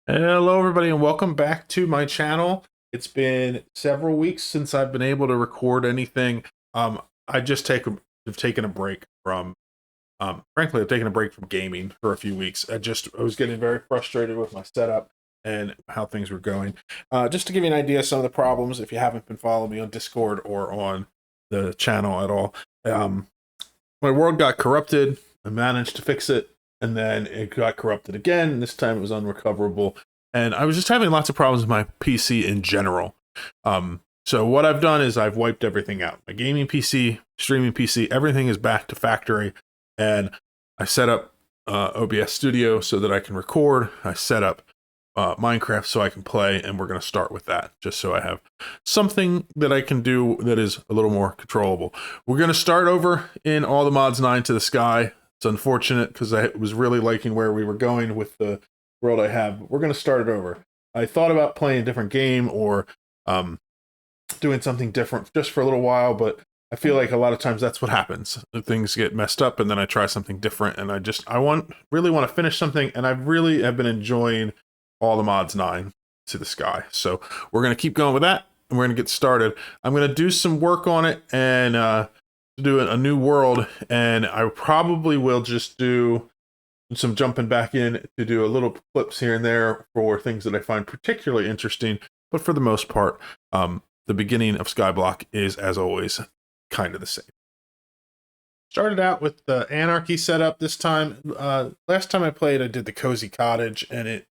Hello, everybody, and welcome back to my channel. It's been several weeks since I've been able to record anything. I just have taken a break from, frankly, I've taken a break from gaming for a few weeks. I was getting very frustrated with my setup and how things were going. Just to give you an idea of some of the problems, if you haven't been following me on Discord or on the channel at all, um, my world got corrupted. I managed to fix it, and then it got corrupted again. And this time it was unrecoverable, and I was just having lots of problems with my PC in general. So what I've done is I've wiped everything out. My gaming PC, streaming PC, everything is back to factory, and I set up OBS Studio so that I can record. I set up Minecraft so I can play, and we're going to start with that just so I have something that I can do that is a little more controllable. We're going to start over in All the Mods 9 to the Sky. It's unfortunate because I was really liking where we were going with the world I have. We're going to start it over. I thought about playing a different game or doing something different just for a little while, but I feel like a lot of times that's what happens. Things get messed up, and then I try something different, and really want to finish something, and I really have been enjoying All the Mods 9 to the Sky. So we're going to keep going with that, and we're going to get started. I'm going to do some work on it and do a new world, and I probably will just do some jumping back in to do a little clips here and there for things that I find particularly interesting. But for the most part, the beginning of Skyblock is, as always, kind of the same. Started out with the Anarchy setup this time. Last time I played, I did the Cozy Cottage, and it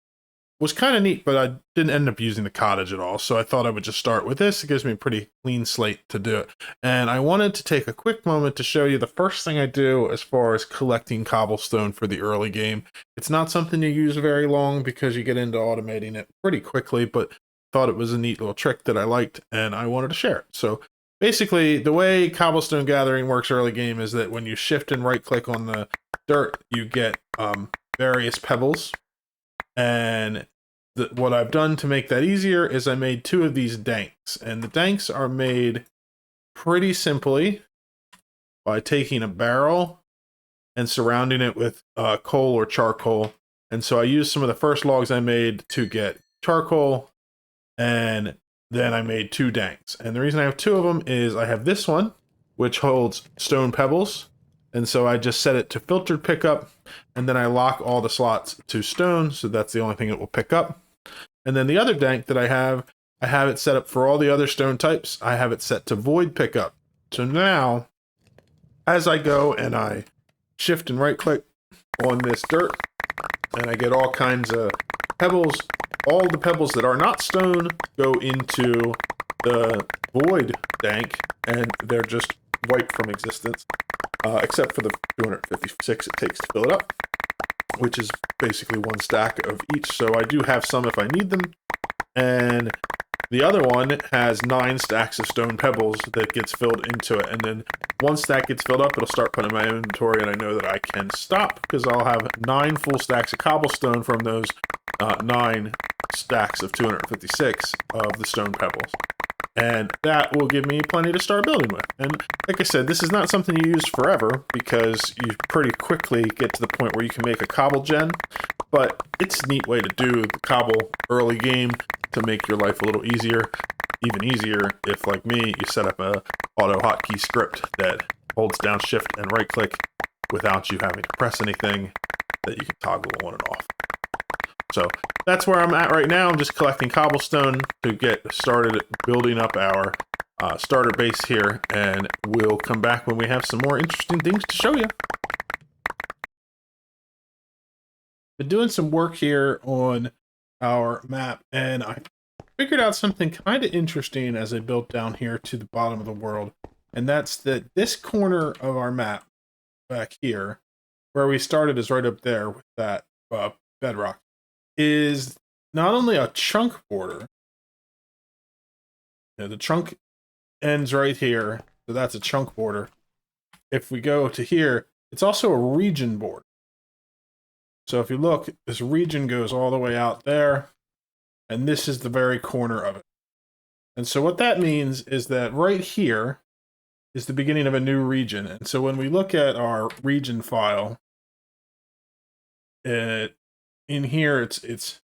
was kind of neat, but I didn't end up using the cottage at all. So I thought I would just start with this. It gives me a pretty clean slate to do it. And I wanted to take a quick moment to show you the first thing I do as far as collecting cobblestone for the early game. It's not something you use very long because you get into automating it pretty quickly, but thought it was a neat little trick that I liked and I wanted to share it. So basically, the way cobblestone gathering works early game is that when you shift and right click on the dirt, you get various pebbles. And what I've done to make that easier is I made two of these danks. And the danks are made pretty simply by taking a barrel and surrounding it with coal or charcoal. And so I used some of the first logs I made to get charcoal, and then I made two danks. And the reason I have two of them is I have this one, which holds stone pebbles. And so I just set it to filtered pickup, and then I lock all the slots to stone, so that's the only thing it will pick up. And then the other dank that I have it set up for all the other stone types. I have it set to void pickup. So now, as I go and I shift and right click on this dirt, and I get all kinds of pebbles, all the pebbles that are not stone go into the void dank, and they're just wiped from existence. Except for the 256 it takes to fill it up, which is basically one stack of each. So I do have some if I need them. And the other one has 9 stacks of stone pebbles that gets filled into it. And then once that gets filled up, it'll start putting in my inventory, and I know that I can stop because I'll have 9 full stacks of cobblestone from those 9 stacks of 256 of the stone pebbles. And that will give me plenty to start building with. And like I said, this is not something you use forever because you pretty quickly get to the point where you can make a cobble gen, but it's a neat way to do the cobble early game to make your life a little easier. Even easier if, like me, you set up a auto hotkey script that holds down shift and right click without you having to press anything, that you can toggle on and off. So that's where I'm at right now. I'm just collecting cobblestone to get started building up our starter base here, and we'll come back when we have some more interesting things to show you. Been doing some work here on our map, and I figured out something kind of interesting as I built down here to the bottom of the world, and that's that this corner of our map back here, where we started, is right up there with that bedrock, is not only a chunk border. The chunk ends right here, so that's a chunk border. If we go to here, it's also a region border. So if you look, this region goes all the way out there, and this is the very corner of it. And so what that means is that right here is the beginning of a new region. And so when we look at our region file, in here it's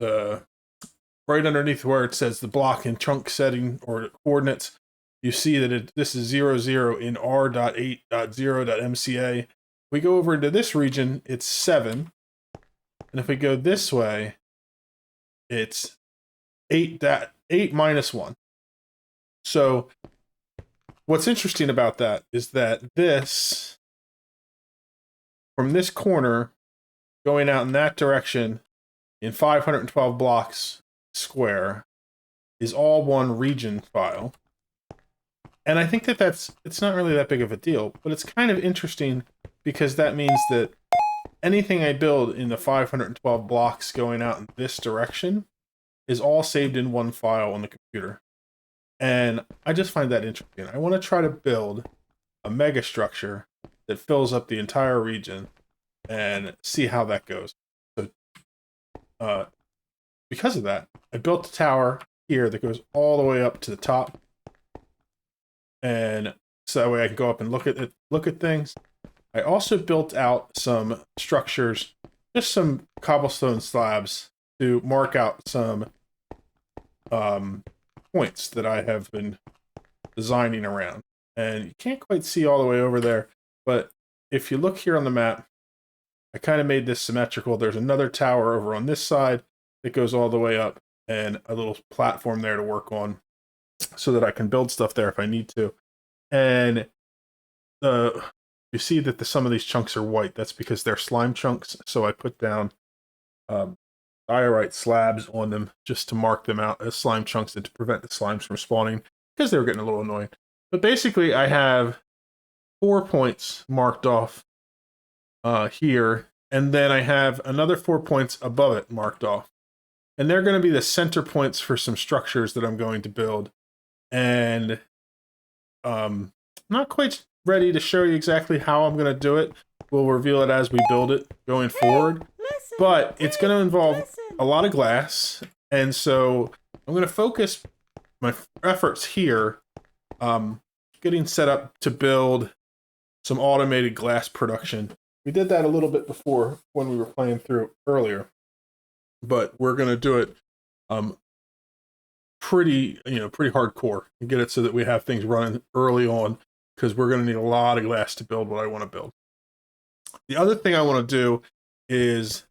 right underneath where it says the block and chunk setting or coordinates, you see that this is 00 in r.8.0.mca. We go over into this region, it's 7. And if we go this way, it's 8 minus 1. So what's interesting about that is that this, from this corner, going out in that direction in 512 blocks square, is all one region file. And I think that it's not really that big of a deal, but it's kind of interesting because that means that anything I build in the 512 blocks going out in this direction is all saved in one file on the computer. And I just find that interesting. I want to try to build a mega structure that fills up the entire region and see how that goes. So, because of that, I built a tower here that goes all the way up to the top, and so that way I can go up and look at things. I also built out some structures, just some cobblestone slabs to mark out some points that I have been designing around. And you can't quite see all the way over there, but if you look here on the map, I kind of made this symmetrical. There's another tower over on this side that goes all the way up, and a little platform there to work on so that I can build stuff there if I need to. And you see that some of these chunks are white. That's because they're slime chunks, so I put down diorite slabs on them just to mark them out as slime chunks and to prevent the slimes from spawning because they were getting a little annoying. But basically, I have 4 points marked off here, and then I have another 4 points above it marked off. And they're going to be the center points for some structures that I'm going to build. And I'm not quite ready to show you exactly how I'm going to do it. We'll reveal it as we build it going forward. But it's going to involve a lot of glass. And so I'm going to focus my efforts here getting set up to build some automated glass production. We did that a little bit before when we were playing through earlier, but we're going to do it pretty hardcore and get it so that we have things running early on, because we're going to need a lot of glass to build what I want to build. The other thing I want to do is,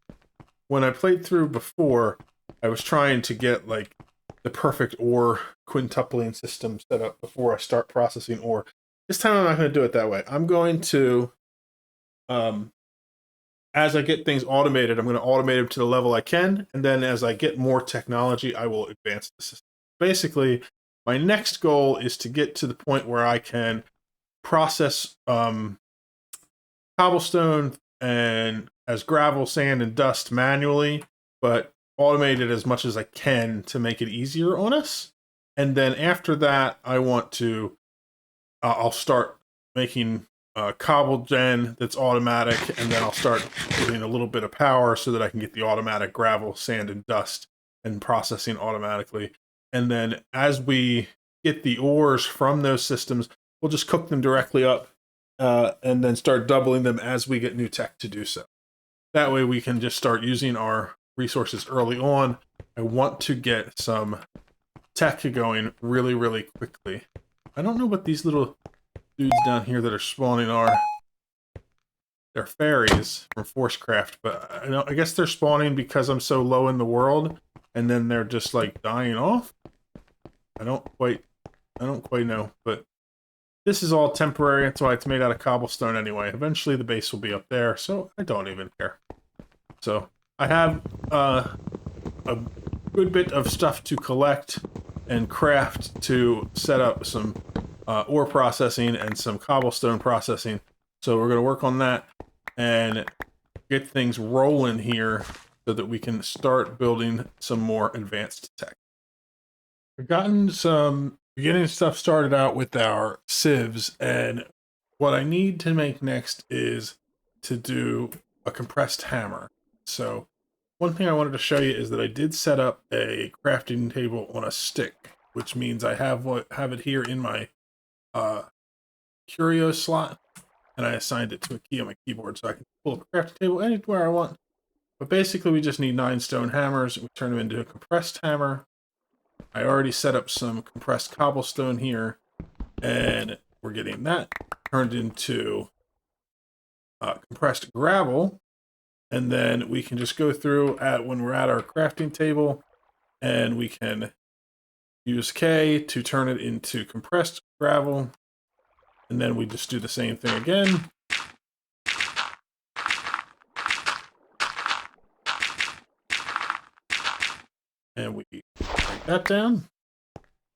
when I played through before, I was trying to get like the perfect ore quintupling system set up before I start processing ore. This time I'm not going to do it that way. I'm going to, as I get things automated, I'm going to automate them to the level I can, and then as I get more technology, I will advance the system. Basically, my next goal is to get to the point where I can process cobblestone and as gravel, sand, and dust manually, but automate it as much as I can to make it easier on us. And then after that, I want to, I'll start making cobble gen that's automatic, and then I'll start putting a little bit of power so that I can get the automatic gravel, sand, and dust and processing automatically. And then as we get the ores from those systems, we'll just cook them directly up and then start doubling them as we get new tech to do so. That way we can just start using our resources early on. I want to get some tech going really, really quickly. I don't know what these little dudes down here that are spawning are. They're fairies from Forcecraft, but I guess they're spawning because I'm so low in the world, and then they're just like dying off. I don't quite know, but this is all temporary. That's why it's made out of cobblestone anyway. Eventually the base will be up there, so I don't even care. So I have a good bit of stuff to collect and craft to set up some ore processing and some cobblestone processing. So we're going to work on that and get things rolling here so that we can start building some more advanced tech. We've gotten some beginning stuff started out with our sieves, and what I need to make next is to do a compressed hammer. So one thing I wanted to show you is that I did set up a crafting table on a stick, which means I have it here in my curio slot, and I assigned it to a key on my keyboard, so I can pull up a crafting table anywhere I want But basically, we just need 9 stone hammers. We turn them into a compressed hammer. I already set up some compressed cobblestone here, and we're getting that turned into compressed gravel. And then we can just go through when we're at our crafting table, and we can use K to turn it into compressed gravel. And then we just do the same thing again. And we break that down.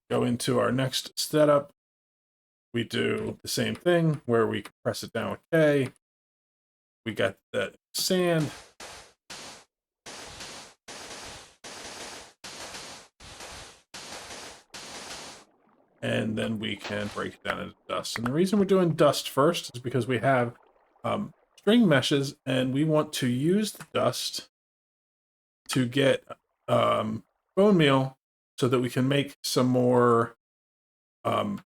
Go into our next setup. We do the same thing where we compress it down with K. We got that sand. And then we can break it down into dust. And the reason we're doing dust first is because we have string meshes, and we want to use the dust to get bone meal so that we can make some more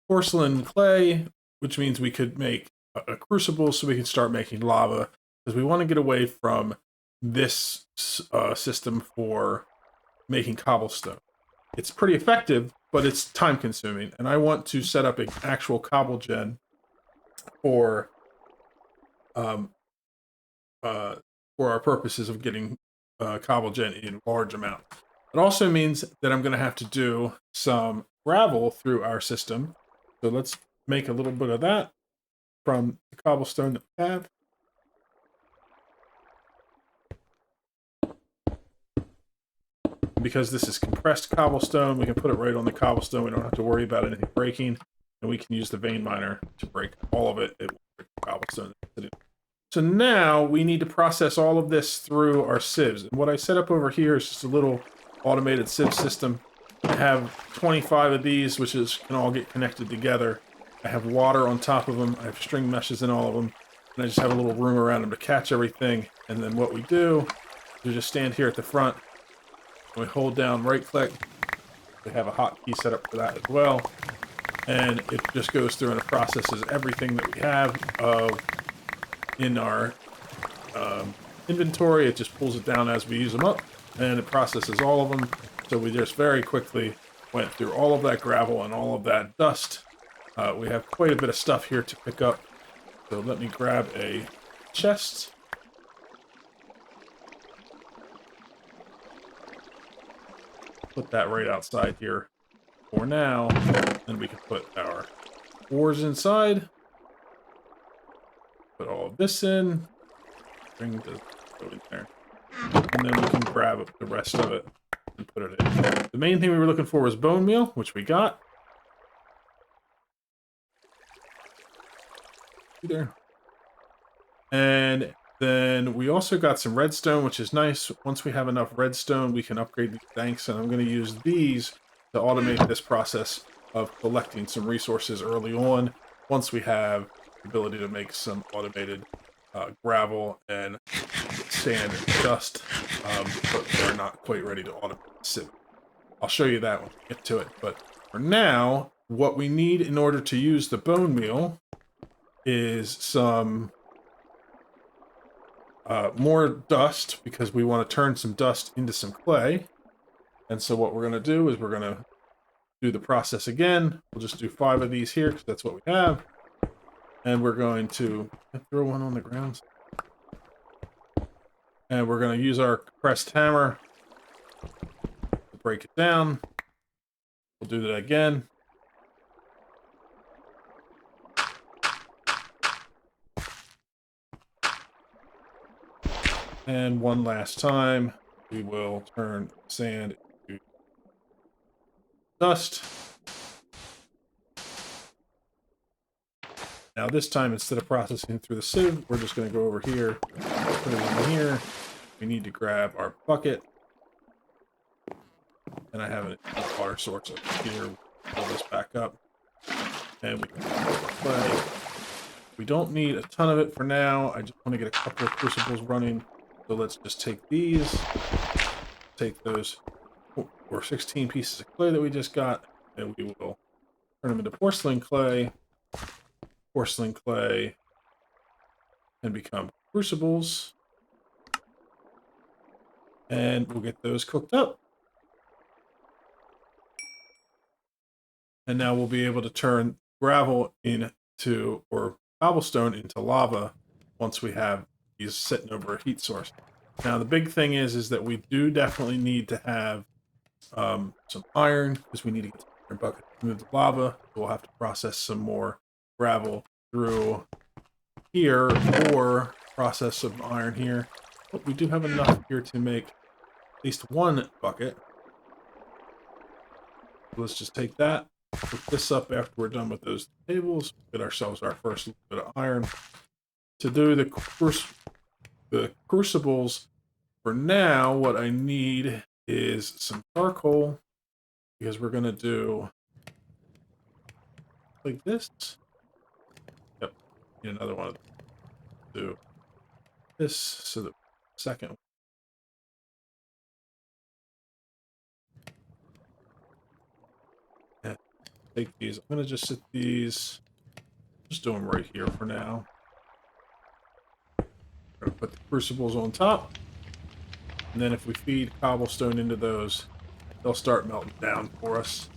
porcelain clay, which means we could make a crucible so we can start making lava, because we want to get away from this system for making cobblestone. It's pretty effective, but it's time consuming, and I want to set up an actual cobble gen for our purposes of getting cobble gen in large amounts. It also means that I'm going to have to do some gravel through our system. So let's make a little bit of that from the cobblestone that we have. Because this is compressed cobblestone, we can put it right on the cobblestone. We don't have to worry about anything breaking. And we can use the vein miner to break all of it. It will break the cobblestone. So now we need to process all of this through our sieves. And what I set up over here is just a little automated sieve system. I have 25 of these, which can all get connected together. I have water on top of them. I have string meshes in all of them. And I just have a little room around them to catch everything. And then what we do is we just stand here at the front. We hold down right click. We have a hotkey set up for that as well. And it just goes through and it processes everything that we have in our inventory. It just pulls it down as we use them up, and it processes all of them. So we just very quickly went through all of that gravel and all of that dust. We have quite a bit of stuff here to pick up. So let me grab a chest. Put that right outside here for now. Then we can put our ores inside. Put all of this in. Bring the code in there. And then we can grab the rest of it and put it in. The main thing we were looking for was bone meal, which we got. There. And then we also got some redstone, which is nice. Once we have enough redstone, we can upgrade these tanks, and I'm going to use these to automate this process of collecting some resources early on, once we have the ability to make some automated gravel and sand and dust, but they're not quite ready to automate the sieve. I'll show you that when we get to it, but for now, what we need in order to use the bone meal is some more dust, because we want to turn some dust into some clay. And so what we're going to do is we're going to do the process again. We'll just do 5 of these here because that's what we have. And we're going to throw one on the ground. And we're going to use our compressed hammer to break it down. We'll do that again. And one last time, we will turn sand into dust. Now this time, instead of processing through the sieve, we're just going to go over here, put it in here. We need to grab our bucket. And I have a water source up here. Pull this back up. And we can play. We don't need a ton of it for now. I just want to get a couple of crucibles running. So let's just take these. Take those 16 pieces of clay that we just got. And we will turn them into porcelain clay. Porcelain clay can become crucibles. And we'll get those cooked up. And now we'll be able to turn gravel into, or cobblestone into lava once we have these sitting over a heat source. Now, the big thing is that we do definitely need to have some iron, because we need to get some iron bucket to move the lava. We'll have to process some more gravel through here, or process some iron here. But we do have enough here to make at least one bucket. Let's just take that, put this up after we're done with those tables, get ourselves our first little bit of iron. To do the crucibles, for now, what I need is some charcoal, because we're going to do like this. Yep, need another one. Do this so that second. And take these. I'm going to just sit these, just do them right here for now. I'm going to put the crucibles on top. And then if we feed cobblestone into those, they'll start melting down for us.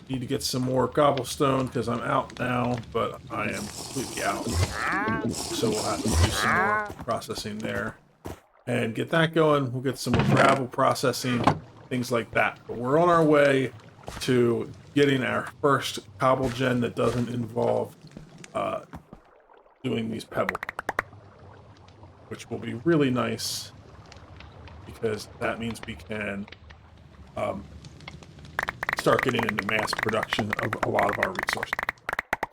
Need to get some more cobblestone because I'm out now, but I am completely out. So we'll have to do some more processing there. And get that going. We'll get some more gravel processing, things like that. But we're on our way to getting our first cobble gen that doesn't involve doing these pebbles, which will be really nice, because that means we can start getting into mass production of a lot of our resources.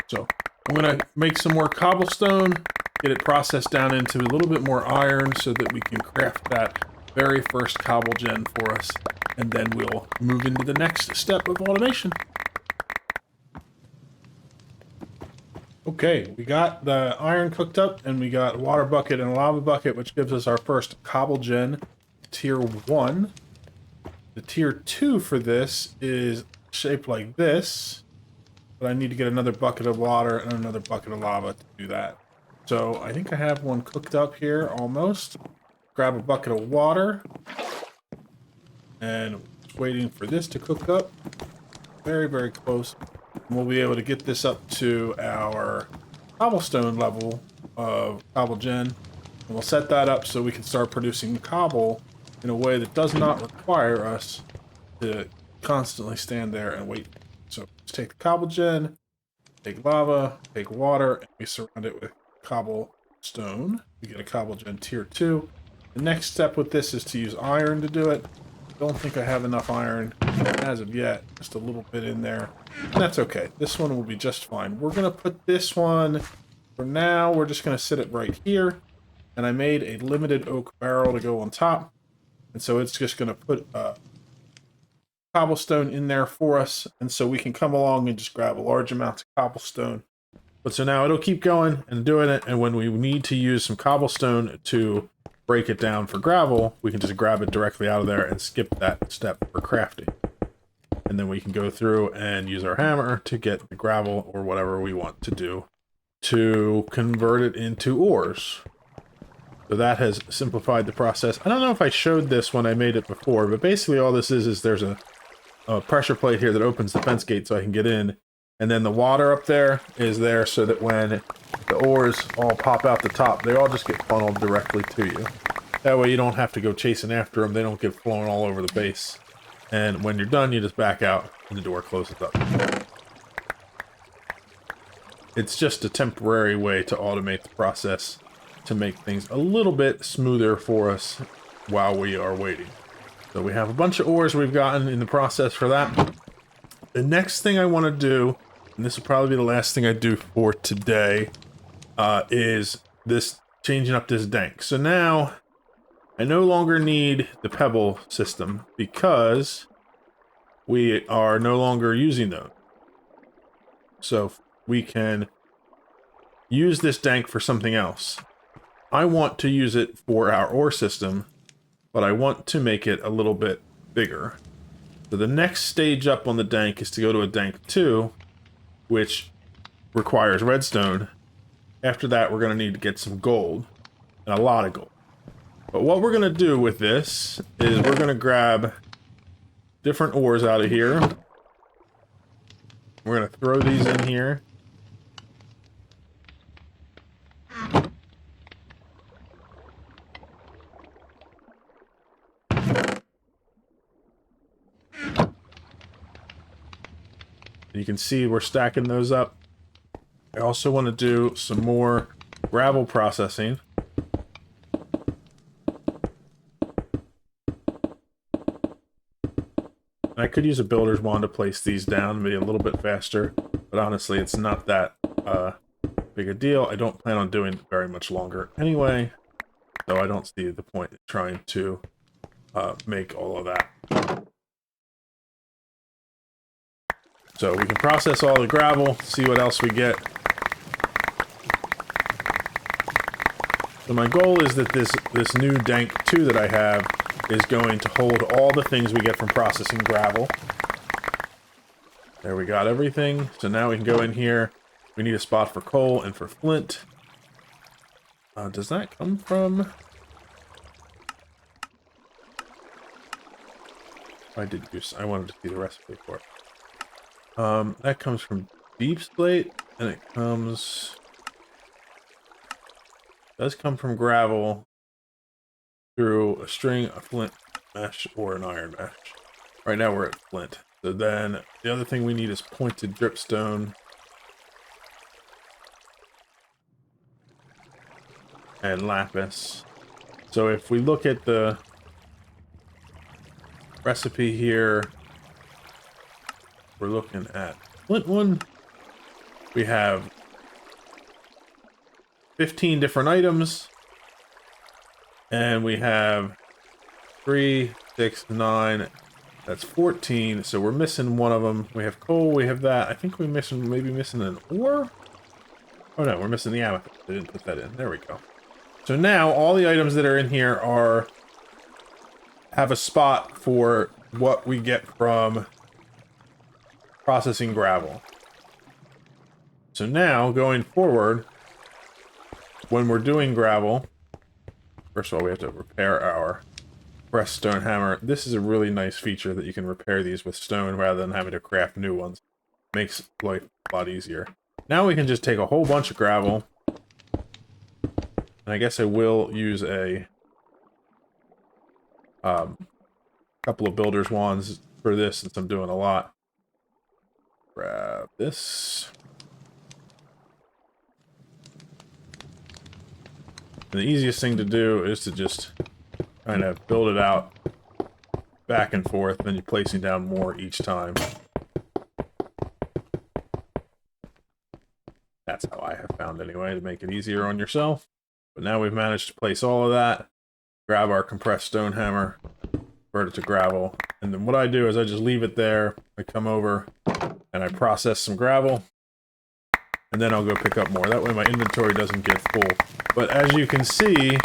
So I'm going to make some more cobblestone, get it processed down into a little bit more iron so that we can craft that very first cobble gen for us, and then we'll move into the next step of automation. Okay, we got the iron cooked up, and we got a water bucket and a lava bucket, which gives us our first cobble gen, tier 1. The tier 2 for this is shaped like this, but I need to get another bucket of water and another bucket of lava to do that. So I think I have one cooked up here almost. Grab a bucket of water, and just waiting for this to cook up. Very, very close. And we'll be able to get this up to our cobblestone level of cobble gen. And we'll set that up so we can start producing cobble in a way that does not require us to constantly stand there and wait. So let's take the cobble gen, take lava, take water, and we surround it with cobblestone. We get a cobble gen tier 2. The next step with this is to use iron to do it. Don't think I have enough iron as of yet. Just a little bit in there. And that's okay. This one will be just fine. We're going to put this one, for now, we're just going to sit it right here. And I made a limited oak barrel to go on top. And so it's just going to put cobblestone in there for us. And so we can come along and just grab a large amount of cobblestone. But so now it'll keep going and doing it. And when we need to use some cobblestone to break it down for gravel, we can just grab it directly out of there and skip that step for crafting. And then we can go through and use our hammer to get the gravel or whatever we want to do to convert it into ores. So that has simplified the process. I don't know if I showed this when I made it before, but basically all this is there's a pressure plate here that opens the fence gate so I can get in. And then the water up there is there so that when the ores all pop out the top, they all just get funneled directly to you. That way you don't have to go chasing after them. They don't get flown all over the base. And when you're done, you just back out and the door closes up. It's just a temporary way to automate the process to make things a little bit smoother for us while we are waiting. So we have a bunch of ores we've gotten in the process for that. The next thing I want to do, and this will probably be the last thing I do for today, is this changing up this dank. So now I no longer need the pebble system because we are no longer using those. So we can use this dank for something else. I want to use it for our ore system, but I want to make it a little bit bigger. So the next stage up on the dank is to go to a dank 2, which requires redstone. After that, we're going to need to get some gold, and a lot of gold. But what we're going to do with this is we're going to grab different ores out of here. We're going to throw these in here. You can see we're stacking those up. I also want to do some more gravel processing. I could use a builder's wand to place these down, maybe a little bit faster, but honestly, it's not that big a deal. I don't plan on doing it very much longer anyway, so I don't see the point in trying to make all of that. So we can process all the gravel, see what else we get. So my goal is that this new Dank 2 that I have is going to hold all the things we get from processing gravel. There we got everything. So now we can go in here. We need a spot for coal and for flint. Does that come from... I wanted to see the recipe for it. That comes from deep slate, and it does come from gravel through a string, a flint mesh, or an iron mesh. Right now we're at flint. So then the other thing we need is pointed dripstone. And lapis. So if we look at the recipe here, we're looking at flint one. We have 15 different items. And we have 3, 6, 9. That's 14. So we're missing one of them. We have coal. We have that. I think we're maybe missing an ore. Oh no, we're missing the amethyst. I didn't put that in. There we go. So now all the items that are in here have a spot for what we get from processing gravel. So now going forward, when we're doing gravel, first of all, we have to repair our pressed stone hammer. This is a really nice feature that you can repair these with stone rather than having to craft new ones. Makes life a lot easier. Now we can just take a whole bunch of gravel. And I guess I will use a couple of builder's wands for this since I'm doing a lot. Grab this. And the easiest thing to do is to just kind of build it out back and forth, then you're placing down more each time. That's how I have found anyway, to make it easier on yourself. But now we've managed to place all of that, grab our compressed stone hammer, convert it to gravel, and then what I do is I just leave it there. I come over and I process some gravel, and then I'll go pick up more. That way my inventory doesn't get full. But as you can see,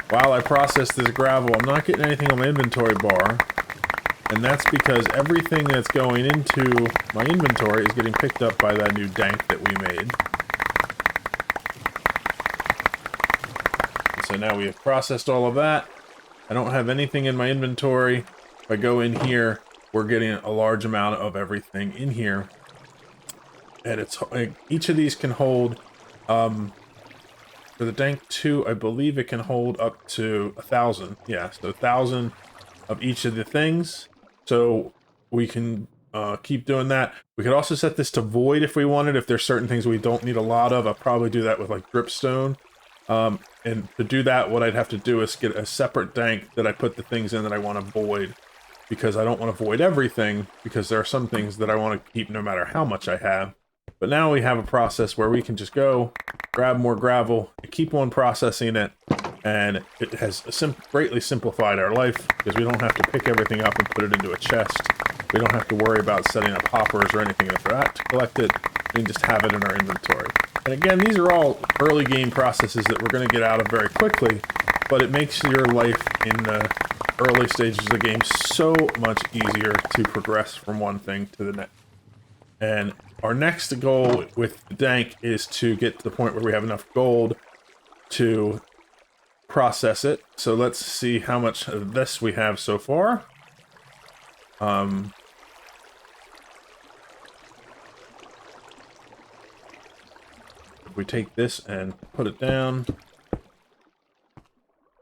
while I process this gravel, I'm not getting anything on my inventory bar, and that's because everything that's going into my inventory is getting picked up by that new dank that we made. So now we have processed all of that. I don't have anything in my inventory. If I go in here, we're getting a large amount of everything in here. And it's each of these can hold, for the Dank 2, I believe it can hold up to 1,000. Yeah, so 1,000 of each of the things. So we can keep doing that. We could also set this to void if we wanted. If there's certain things we don't need a lot of, I'll probably do that with like dripstone. And to do that, what I'd have to do is get a separate dank that I put the things in that I want to void, because I don't want to void everything, because there are some things that I want to keep no matter how much I have. But now we have a process where we can just go, grab more gravel, and keep on processing it, and it has greatly simplified our life, because we don't have to pick everything up and put it into a chest. We don't have to worry about setting up hoppers or anything like that to collect it. We can just have it in our inventory. And again, these are all early game processes that we're going to get out of very quickly, but it makes your life in the early stages of the game so much easier to progress from one thing to the next. And our next goal with the dank is to get to the point where we have enough gold to process it. So let's see how much of this we have so far. If we take this and put it down,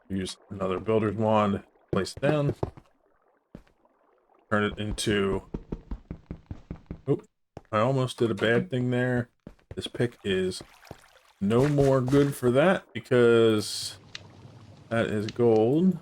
use another builder's wand, place it down, turn it into... Oop, I almost did a bad thing there. This pick is no more good for that because that is gold.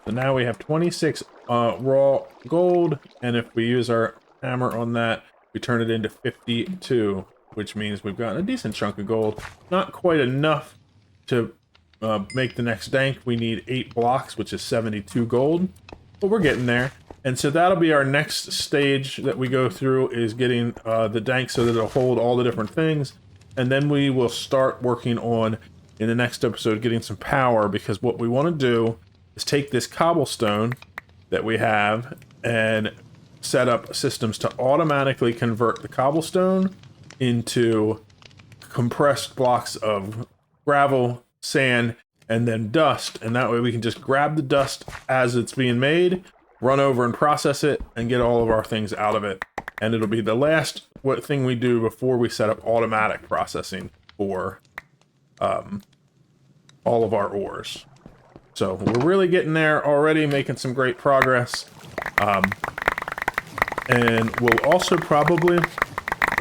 So now we have 26 raw gold, and if we use our hammer on that, we turn it into 52, which means we've gotten a decent chunk of gold. Not quite enough to make the next dank. We need 8 blocks, which is 72 gold, but we're getting there. And so that'll be our next stage that we go through, is getting the dank so that it'll hold all the different things. And then we will start working on, in the next episode, getting some power, because what we want to do is take this cobblestone that we have and set up systems to automatically convert the cobblestone into compressed blocks of gravel, sand, and then dust. And that way we can just grab the dust as it's being made, run over and process it, and get all of our things out of it. And it'll be the last thing we do before we set up automatic processing for all of our ores. So we're really getting there already, making some great progress. And we'll also probably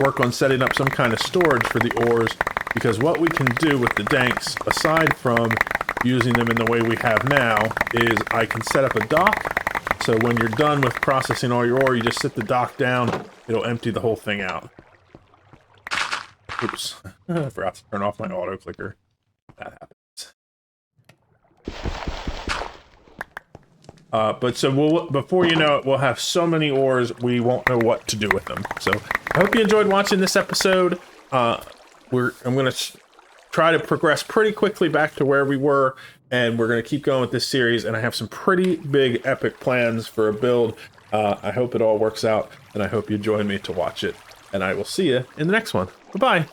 work on setting up some kind of storage for the ores, because what we can do with the danks, aside from using them in the way we have now, is I can set up a dock. So when you're done with processing all your ore, you just sit the dock down, it'll empty the whole thing out. Oops, I forgot to turn off my auto clicker. That happens. But so before you know it, we'll have so many ores, we won't know what to do with them. So I hope you enjoyed watching this episode. I'm going to try to progress pretty quickly back to where we were, and we're going to keep going with this series, and I have some pretty big epic plans for a build. I hope it all works out, and I hope you join me to watch it, and I will see you in the next one. Bye-bye.